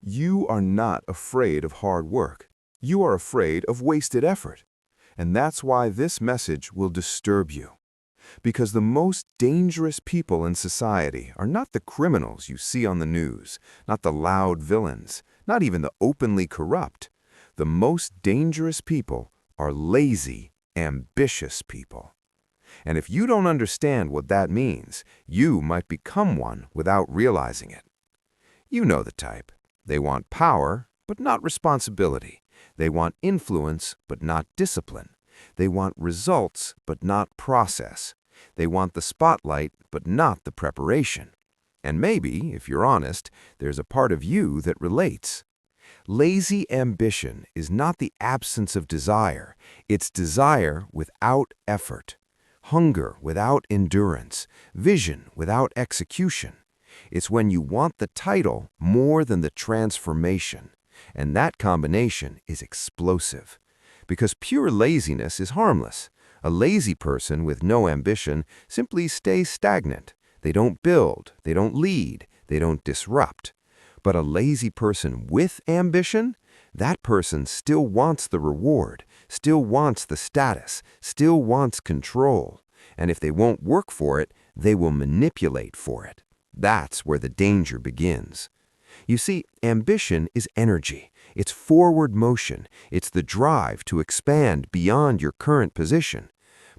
You are not afraid of hard work. You are afraid of wasted effort. And that's why this message will disturb you. Because the most dangerous people in society are not the criminals you see on the news, not the loud villains, not even the openly corrupt. The most dangerous people are lazy, ambitious people. And if you don't understand what that means, you might become one without realizing it. You know the type. They want power, but not responsibility. They want influence, but not discipline. They want results, but not process. They want the spotlight, but not the preparation. And maybe, if you're honest, there's a part of you that relates. Lazy ambition is not the absence of desire. It's desire without effort, hunger without endurance, vision without execution. It's when you want the title more than the transformation. And that combination is explosive. Because pure laziness is harmless. A lazy person with no ambition simply stays stagnant. They don't build, they don't lead, they don't disrupt. But a lazy person with ambition, that person still wants the reward, still wants the status, still wants control. And if they won't work for it, they will manipulate for it. That's where the danger begins. You see, ambition is energy. It's forward motion. It's the drive to expand beyond your current position.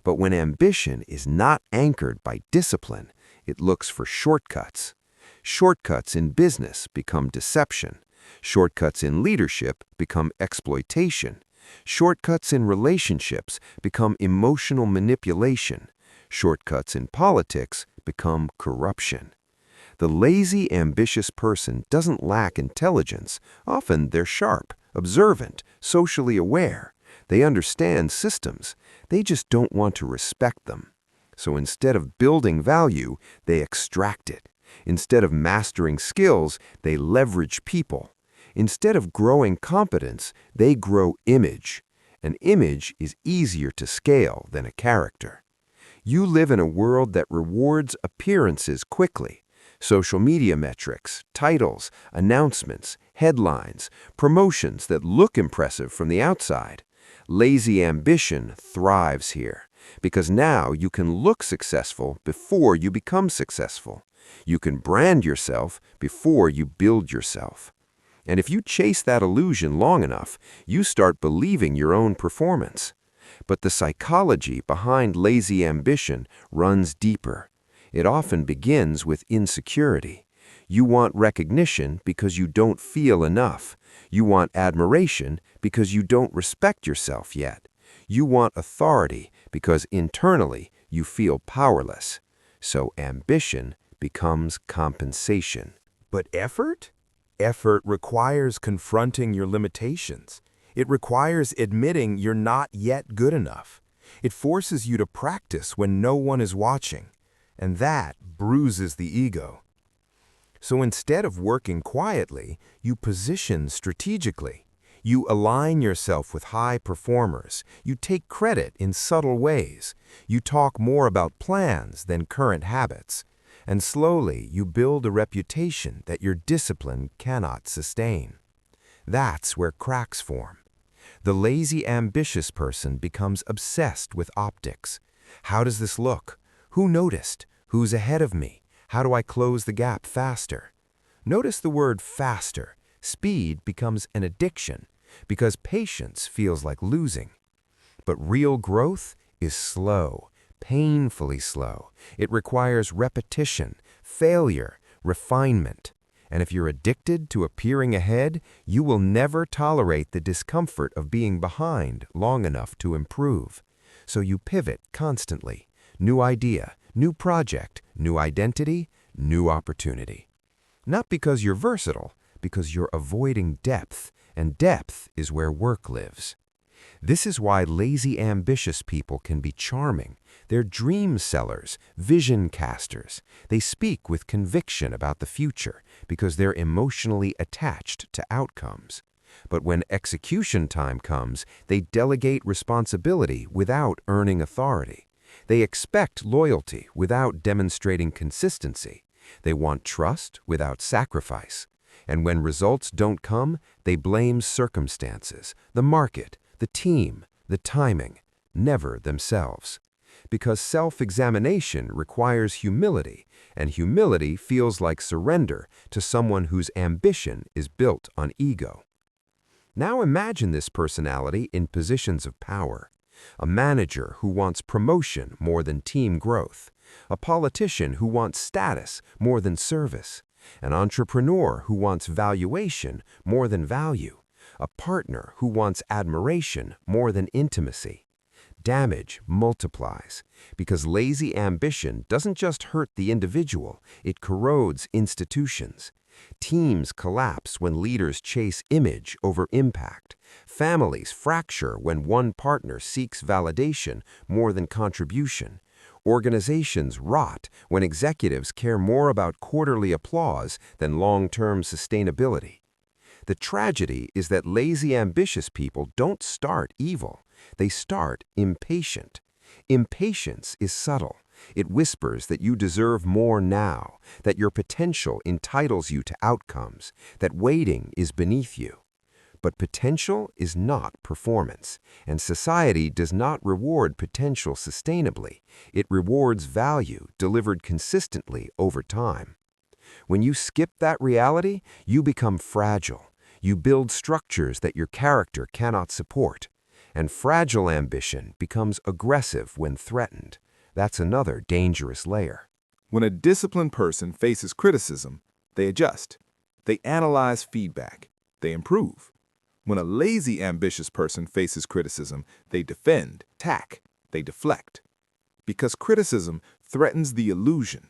But when ambition is not anchored by discipline, it looks for shortcuts. Shortcuts in business become deception. Shortcuts in leadership become exploitation. Shortcuts in relationships become emotional manipulation. Shortcuts in politics become corruption. The lazy, ambitious person doesn't lack intelligence. Often they're sharp, observant, socially aware. They understand systems. They just don't want to respect them. So instead of building value, they extract it. Instead of mastering skills, they leverage people. Instead of growing competence, they grow image. An image is easier to scale than a character. You live in a world that rewards appearances quickly. Social media metrics, titles, announcements, headlines, promotions that look impressive from the outside. Lazy ambition thrives here, because now you can look successful before you become successful. You can brand yourself before you build yourself. And if you chase that illusion long enough, you start believing your own performance. But the psychology behind lazy ambition runs deeper. It often begins with insecurity. You want recognition because you don't feel enough. You want admiration because you don't respect yourself yet. You want authority because internally you feel powerless. So ambition becomes compensation. But effort? Effort requires confronting your limitations. It requires admitting you're not yet good enough. It forces you to practice when no one is watching. And that bruises the ego. So instead of working quietly, you position strategically. You align yourself with high performers. You take credit in subtle ways. You talk more about plans than current habits. And slowly, you build a reputation that your discipline cannot sustain. That's where cracks form. The lazy, ambitious person becomes obsessed with optics. How does this look? Who noticed? Who's ahead of me? How do I close the gap faster? Notice the word faster. Speed becomes an addiction because patience feels like losing. But real growth is slow, painfully slow. It requires repetition, failure, refinement. And if you're addicted to appearing ahead, you will never tolerate the discomfort of being behind long enough to improve. So you pivot constantly. New idea, new project, new identity, new opportunity. Not because you're versatile, because you're avoiding depth, and depth is where work lives. This is why lazy, ambitious people can be charming. They're dream sellers, vision casters. They speak with conviction about the future because they're emotionally attached to outcomes. But when execution time comes, they delegate responsibility without earning authority. They expect loyalty without demonstrating consistency. They want trust without sacrifice. And when results don't come, they blame circumstances, the market, the team, the timing, never themselves. Because self-examination requires humility, and humility feels like surrender to someone whose ambition is built on ego. Now imagine this personality in positions of power. A manager who wants promotion more than team growth. A politician who wants status more than service. An entrepreneur who wants valuation more than value. A partner who wants admiration more than intimacy. Damage multiplies because lazy ambition doesn't just hurt the individual, it corrodes institutions. Teams collapse when leaders chase image over impact. Families fracture when one partner seeks validation more than contribution. Organizations rot when executives care more about quarterly applause than long-term sustainability. The tragedy is that lazy, ambitious people don't start evil. They start impatient. Impatience is subtle. It whispers that you deserve more now, that your potential entitles you to outcomes, that waiting is beneath you. But potential is not performance, and society does not reward potential sustainably. It rewards value delivered consistently over time. When you skip that reality, you become fragile. You build structures that your character cannot support. And fragile ambition becomes aggressive when threatened. That's another dangerous layer. When a disciplined person faces criticism, they adjust. They analyze feedback. They improve. When a lazy, ambitious person faces criticism, they defend, attack, they deflect. Because criticism threatens the illusion.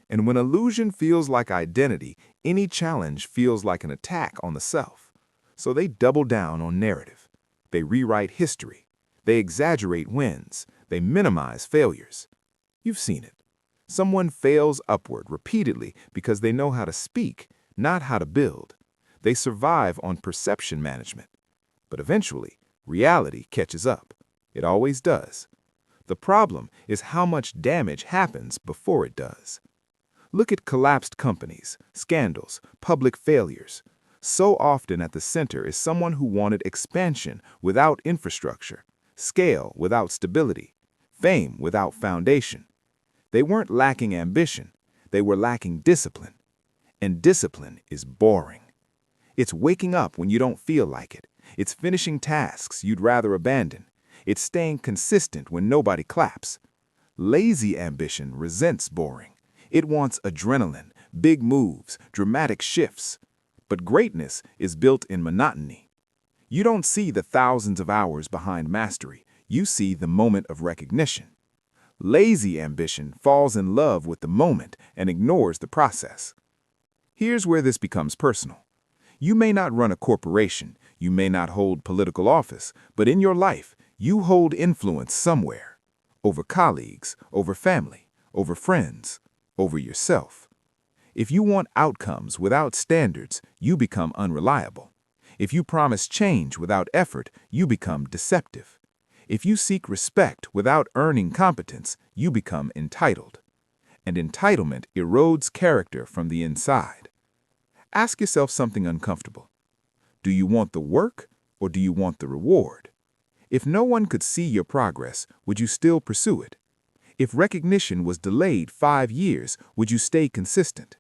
And when illusion feels like identity, any challenge feels like an attack on the self. So they double down on narrative. They rewrite history. They exaggerate wins. They minimize failures. You've seen it. Someone fails upward repeatedly because they know how to speak, not how to build. They survive on perception management. But eventually, reality catches up. It always does. The problem is how much damage happens before it does. Look at collapsed companies, scandals, public failures. So often at the center is someone who wanted expansion without infrastructure, scale without stability, fame without foundation. They weren't lacking ambition, they were lacking discipline. And discipline is boring. It's waking up when you don't feel like it. It's finishing tasks you'd rather abandon. It's staying consistent when nobody claps. Lazy ambition resents boring. It wants adrenaline, big moves, dramatic shifts. But greatness is built in monotony. You don't see the thousands of hours behind mastery. You see the moment of recognition. Lazy ambition falls in love with the moment and ignores the process. Here's where this becomes personal. You may not run a corporation, you may not hold political office, but in your life, you hold influence somewhere. Over colleagues, over family, over friends, over yourself. If you want outcomes without standards, you become unreliable. If you promise change without effort, you become deceptive. If you seek respect without earning competence, you become entitled. And entitlement erodes character from the inside. Ask yourself something uncomfortable. Do you want the work or do you want the reward? If no one could see your progress, would you still pursue it? If recognition was delayed 5 years, would you stay consistent?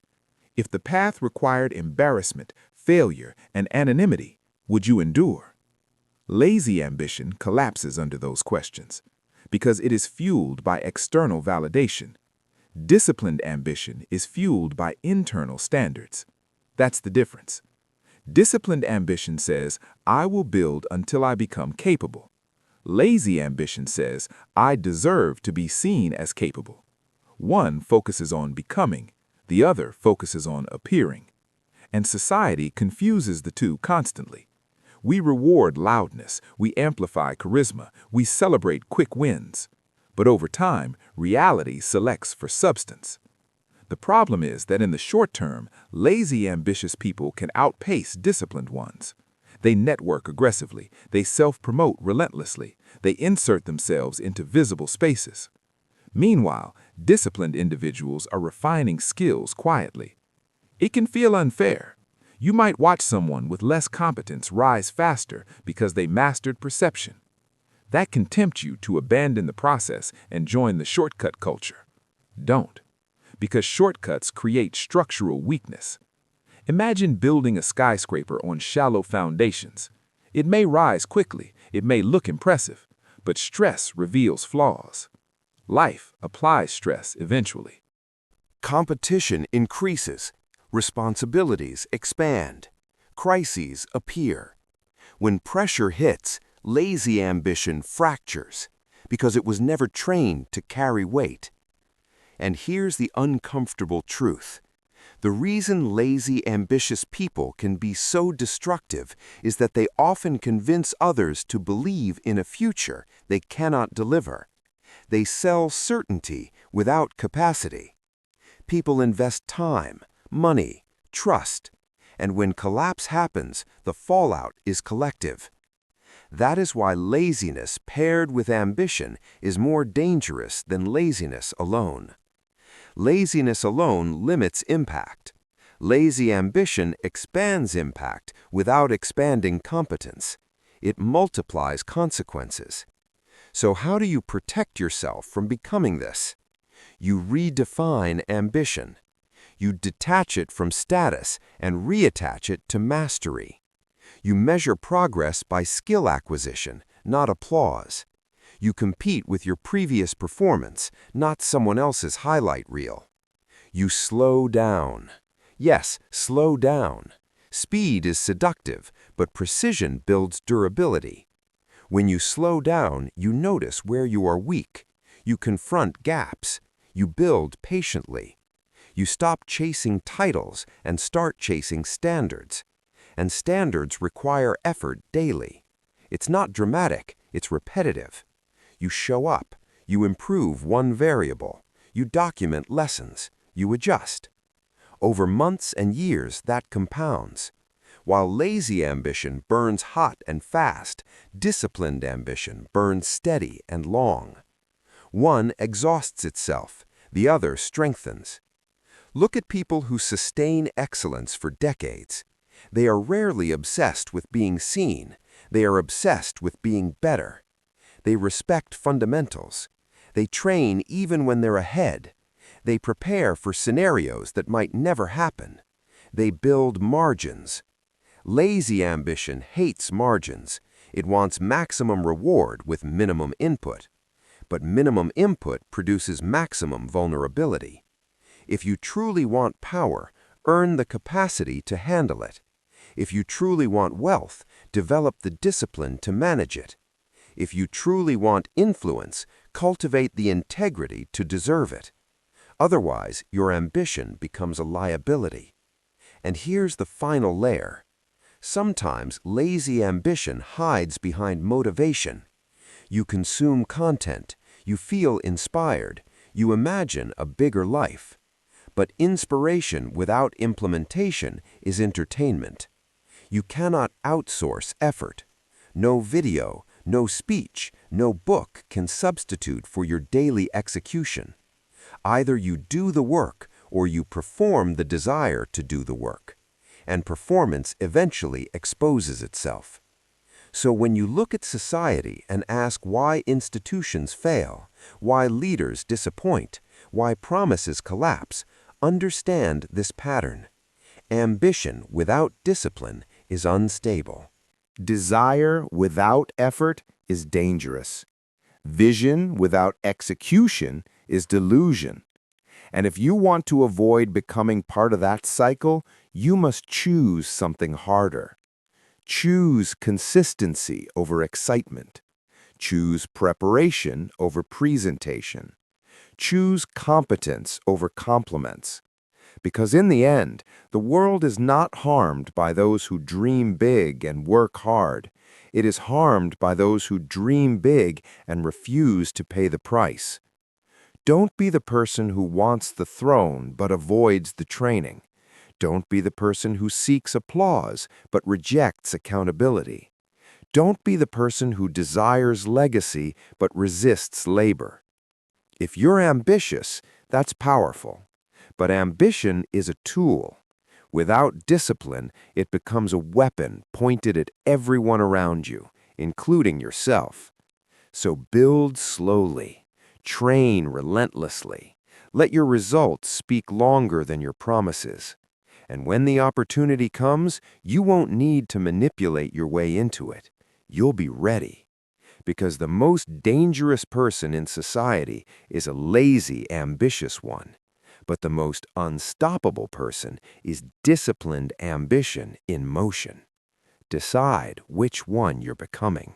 If the path required embarrassment, failure, and anonymity, would you endure? Lazy ambition collapses under those questions because it is fueled by external validation. Disciplined ambition is fueled by internal standards. That's the difference. Disciplined ambition says, I will build until I become capable. Lazy ambition says, I deserve to be seen as capable. One focuses on becoming, the other focuses on appearing. And society confuses the two constantly. We reward loudness, we amplify charisma, we celebrate quick wins. But over time, reality selects for substance. The problem is that in the short term, lazy, ambitious people can outpace disciplined ones. They network aggressively, they self-promote relentlessly, they insert themselves into visible spaces. Meanwhile, disciplined individuals are refining skills quietly. It can feel unfair. You might watch someone with less competence rise faster because they mastered perception. That can tempt you to abandon the process and join the shortcut culture. Don't, because shortcuts create structural weakness. Imagine building a skyscraper on shallow foundations. It may rise quickly, it may look impressive, but stress reveals flaws. Life applies stress eventually. Competition increases. Responsibilities expand. Crises appear. When pressure hits, lazy ambition fractures because it was never trained to carry weight. And here's the uncomfortable truth. The reason lazy, ambitious people can be so destructive is that they often convince others to believe in a future they cannot deliver. They sell certainty without capacity. People invest time, money, trust, and when collapse happens, the fallout is collective. That is why laziness paired with ambition is more dangerous than laziness alone. Laziness alone limits impact. Lazy ambition expands impact without expanding competence. It multiplies consequences. So how do you protect yourself from becoming this? You redefine ambition. You detach it from status and reattach it to mastery. You measure progress by skill acquisition, not applause. You compete with your previous performance, not someone else's highlight reel. You slow down. Yes, slow down. Speed is seductive, but precision builds durability. When you slow down, you notice where you are weak. You confront gaps. You build patiently. You stop chasing titles and start chasing standards. And standards require effort daily. It's not dramatic, it's repetitive. You show up, you improve one variable, you document lessons, you adjust. Over months and years, that compounds. While lazy ambition burns hot and fast, disciplined ambition burns steady and long. One exhausts itself, the other strengthens. Look at people who sustain excellence for decades. They are rarely obsessed with being seen. They are obsessed with being better. They respect fundamentals. They train even when they're ahead. They prepare for scenarios that might never happen. They build margins. Lazy ambition hates margins. It wants maximum reward with minimum input. But minimum input produces maximum vulnerability. If you truly want power, earn the capacity to handle it. If you truly want wealth, develop the discipline to manage it. If you truly want influence, cultivate the integrity to deserve it. Otherwise, your ambition becomes a liability. And here's the final layer. Sometimes lazy ambition hides behind motivation. You consume content, you feel inspired, you imagine a bigger life. But inspiration without implementation is entertainment. You cannot outsource effort. No video, no speech, no book can substitute for your daily execution. Either you do the work or you perform the desire to do the work. And performance eventually exposes itself. So when you look at society and ask why institutions fail, why leaders disappoint, why promises collapse, understand this pattern. Ambition without discipline is unstable. Desire without effort is dangerous. Vision without execution is delusion. And if you want to avoid becoming part of that cycle, you must choose something harder. Choose consistency over excitement. Choose preparation over presentation. Choose competence over compliments. Because in the end, the world is not harmed by those who dream big and work hard. It is harmed by those who dream big and refuse to pay the price. Don't be the person who wants the throne but avoids the training. Don't be the person who seeks applause but rejects accountability. Don't be the person who desires legacy but resists labor. If you're ambitious, that's powerful. But ambition is a tool. Without discipline, it becomes a weapon pointed at everyone around you, including yourself. So build slowly. Train relentlessly. Let your results speak longer than your promises. And when the opportunity comes, you won't need to manipulate your way into it. You'll be ready. Because the most dangerous person in society is a lazy, ambitious one. But the most unstoppable person is disciplined ambition in motion. Decide which one you're becoming.